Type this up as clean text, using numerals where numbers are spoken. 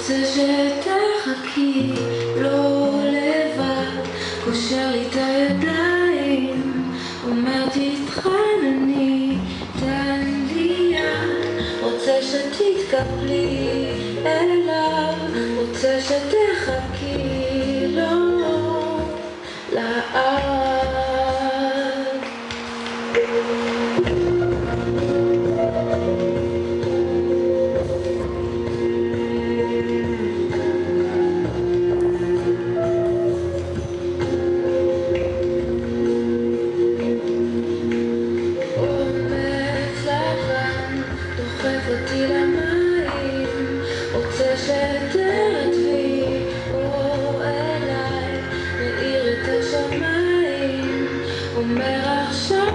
רוצה שתחכי, לא לבד, קושר לי את הידיים, אומר תתחנני, תן לי יד, רוצה שתתקפלי אליו, רוצה שתחכי, לא לאט. דוחף אותי למים, רוצה שתרדבי או אליי, מאיר את השמיים, אומר עכשיו